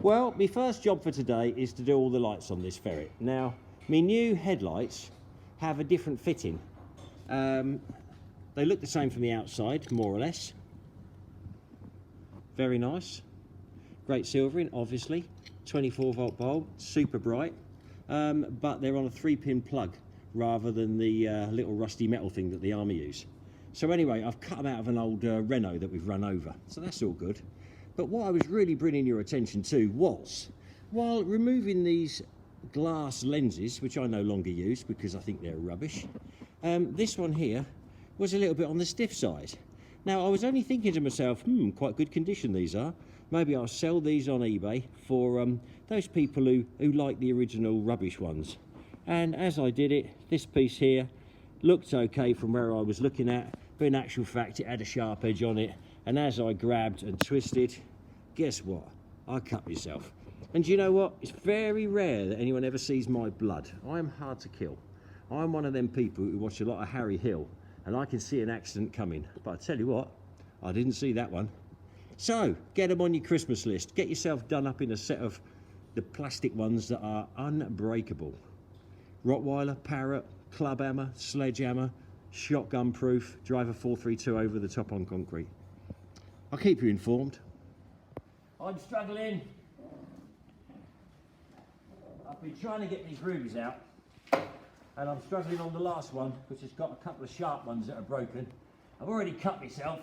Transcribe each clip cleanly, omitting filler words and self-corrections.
Well, my first job for today is to do all the lights on this Ferret. Now, my new headlights have a different fitting. They look the same from the outside, more or less. Very nice. Great silvering, obviously. 24-volt bulb, super bright. But they're on a 3-pin plug rather than the little rusty metal thing that the army use. So anyway, I've cut them out of an old Renault that we've run over. So that's all good. But what I was really bringing your attention to was, while removing these glass lenses, which I no longer use because I think they're rubbish, this one here was a little bit on the stiff side. Now, I was only thinking to myself, quite good condition these are. Maybe I'll sell these on eBay for those people who like the original rubbish ones. And as I did it, this piece here looked okay from where I was looking at, but in actual fact it had a sharp edge on it, and as I grabbed and twisted, guess what? I cut myself. And you know what? It's very rare that anyone ever sees my blood. I am hard to kill. I'm one of them people who watch a lot of Harry Hill, and I can see an accident coming. But I tell you what, I didn't see that one. So, get them on your Christmas list. Get yourself done up in a set of the plastic ones that are unbreakable. Rottweiler, Parrot, club hammer, sledgehammer, shotgun proof, drive a 432 over the top on concrete. I'll keep you informed. I'm struggling. I've been trying to get these rubies out, and I'm struggling on the last one, which has got a couple of sharp ones that are broken. I've already cut myself,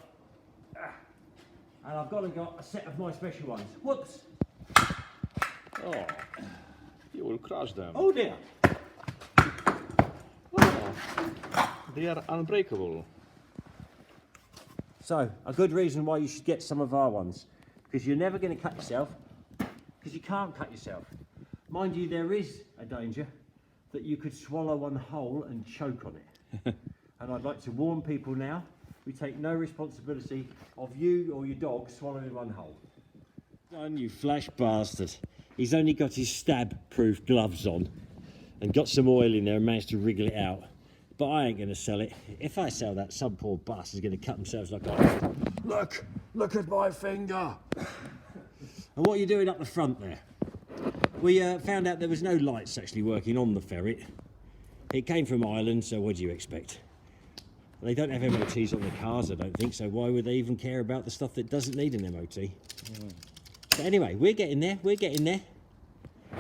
and I've got a set of my special ones. Whoops! Oh, you will crush them. Oh dear! Oh, they are unbreakable. So, a good reason why you should get some of our ones, because you're never going to cut yourself, because you can't cut yourself. Mind you, there is a danger that you could swallow one whole and choke on it. And I'd like to warn people now, we take no responsibility of you or your dog swallowing one whole. Done, you flash bastard. He's only got his stab-proof gloves on and got some oil in there and managed to wriggle it out. But I ain't going to sell it. If I sell that, some poor bastard's going to cut themselves like I did. Look at my finger. And what are you doing up the front there? We found out there was no lights actually working on the Ferret. It came from Ireland, so what do you expect? They don't have MOTs on the cars, I don't think, so why would they even care about the stuff that doesn't need an MOT? But anyway, we're getting there.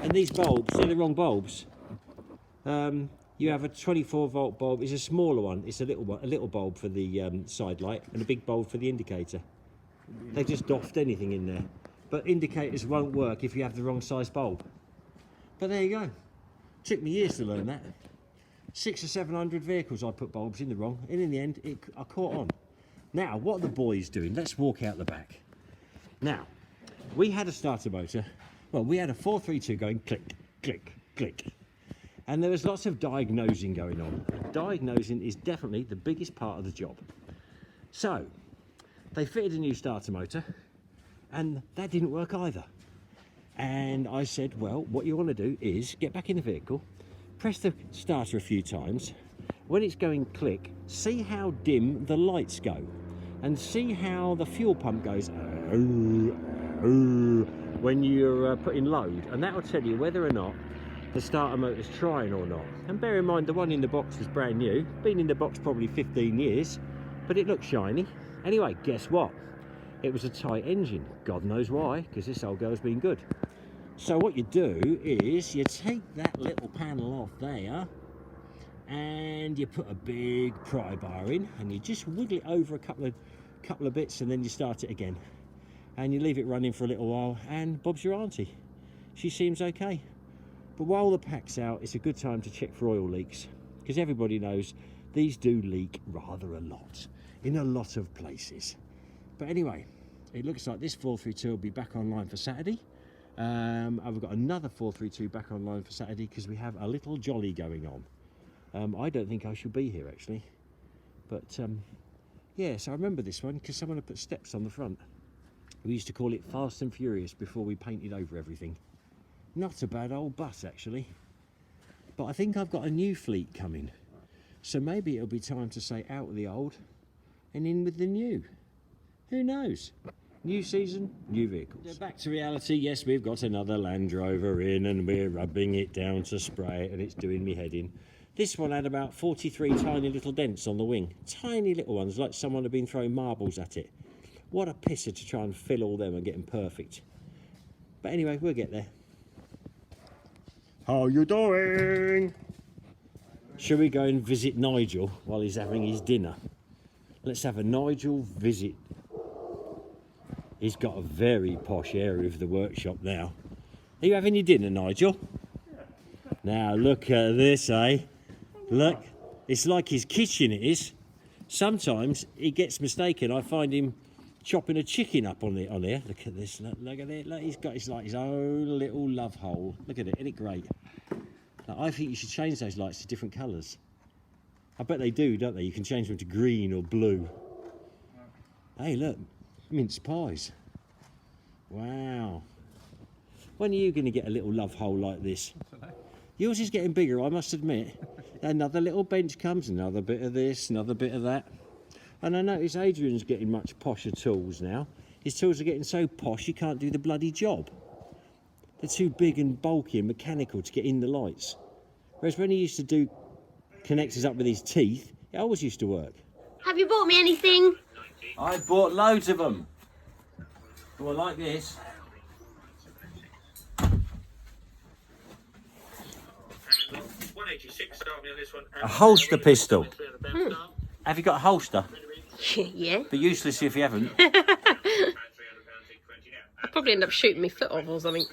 And these bulbs, they're the wrong bulbs. You have a 24-volt bulb. It's a smaller one. It's a little bulb for the side light and a big bulb for the indicator. They just doffed anything in there. But indicators won't work if you have the wrong size bulb. But there you go. Took me years to learn that. 600 or 700 vehicles I put bulbs in the wrong, and in the end I caught on. Now, what are the boys doing? Let's walk out the back. Now, we had a starter motor. Well, we had a 432 going click, click, click. And there was lots of diagnosing going on. Diagnosing is definitely the biggest part of the job. So, they fitted a new starter motor, and that didn't work either. And I said, well, what you want to do is get back in the vehicle, press the starter a few times. When it's going click, see how dim the lights go, and see how the fuel pump goes when you're putting load, and that will tell you whether or not the starter motor's trying or not. And bear in mind, the one in the box was brand new, been in the box probably 15 years, but it looked shiny. Anyway, guess what? It was a tight engine. God knows why, because this old girl's been good. So what you do is you take that little panel off there, and you put a big pry bar in, and you just wiggle it over a couple of bits, and then you start it again. And you leave it running for a little while, and Bob's your auntie. She seems okay. But while the pack's out, it's a good time to check for oil leaks, because everybody knows these do leak rather a lot, in a lot of places. But anyway, it looks like this 432 will be back online for Saturday. I've got another 432 back online for Saturday because we have a little jolly going on. I don't think I should be here actually, but yes, I remember this one because someone had put steps on the front. We used to call it Fast and Furious before we painted over everything. Not a bad old bus actually, but I think I've got a new fleet coming, so maybe it'll be time to say out with the old and in with the new. Who knows? New season, new vehicles. Back to reality. Yes, we've got another Land Rover in and we're rubbing it down to spray it and it's doing me head in. This one had about 43 tiny little dents on the wing. Tiny little ones, like someone had been throwing marbles at it. What a pisser to try and fill all them and get them perfect. But anyway, we'll get there. How you doing? Shall we go and visit Nigel while he's having his dinner? Let's have a Nigel visit. He's got a very posh area of the workshop now. Are you having your dinner, Nigel? Now look at this, eh? Look, it's like his kitchen it is. Sometimes he gets mistaken. I find him chopping a chicken up on here. Look at this, look at it. Look, he's got his own little love hole. Look at it, isn't it great? Now, I think you should change those lights to different colours. I bet they do, don't they? You can change them to green or blue. Hey, look. Mince pies. Wow. When are you going to get a little love hole like this? Yours is getting bigger, I must admit. Another little bench comes, another bit of this, another bit of that. And I notice Adrian's getting much posher tools now. His tools are getting so posh he can't do the bloody job. They're too big and bulky and mechanical to get in the lights. Whereas when he used to do connectors up with his teeth, it always used to work. Have you bought me anything? I bought loads of them. Well, like this. A holster pistol. Have you got a holster? Yeah. But useless if you haven't. I'll probably end up shooting my foot off or something.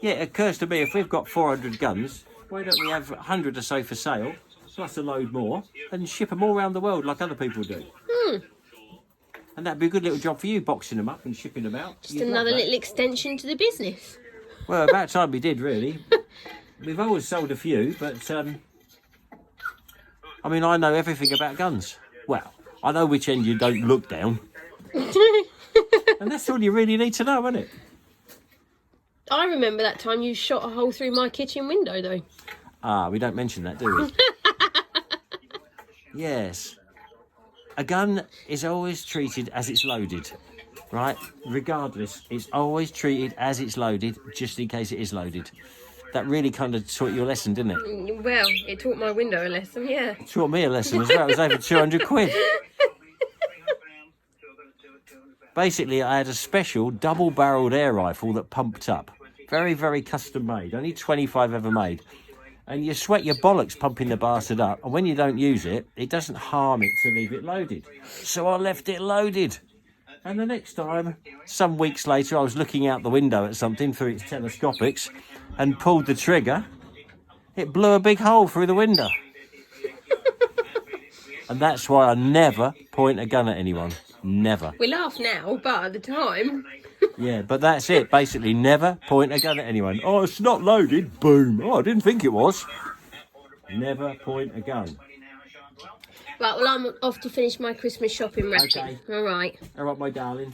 Yeah, it occurs to me if we've got 400 guns, why don't we have 100 or so for sale, plus a load more, and ship them all around the world like other people do? And that'd be a good little job for you, boxing them up and shipping them out. Just another little extension to the business. Well, about time we did, really. We've always sold a few, but I mean, I know everything about guns. Well, I know which end you don't look down. And that's all you really need to know, isn't it? I remember that time you shot a hole through my kitchen window, though. Ah, we don't mention that, do we? Yes. A gun is always treated as it's loaded, right? Regardless, it's always treated as it's loaded, just in case it is loaded. That really kind of taught you a lesson, didn't it? Well, it taught my window a lesson, yeah. It taught me a lesson as well. It was over 200 quid. Basically, I had a special double-barreled air rifle that pumped up. Very, very custom made. Only 25 ever made. And you sweat your bollocks pumping the bastard up. And when you don't use it, it doesn't harm it to leave it loaded. So I left it loaded. And the next time, some weeks later, I was looking out the window at something through its telescopics and pulled the trigger. It blew a big hole through the window. And that's why I never point a gun at anyone. Never. We laugh now, but at the time... Yeah, but that's it. Basically, never point a gun at anyone. Oh, it's not loaded. Boom. Oh, I didn't think it was. Never point a gun. Right, well, I'm off to finish my Christmas shopping wrapping. Okay. All right. All right, my darling.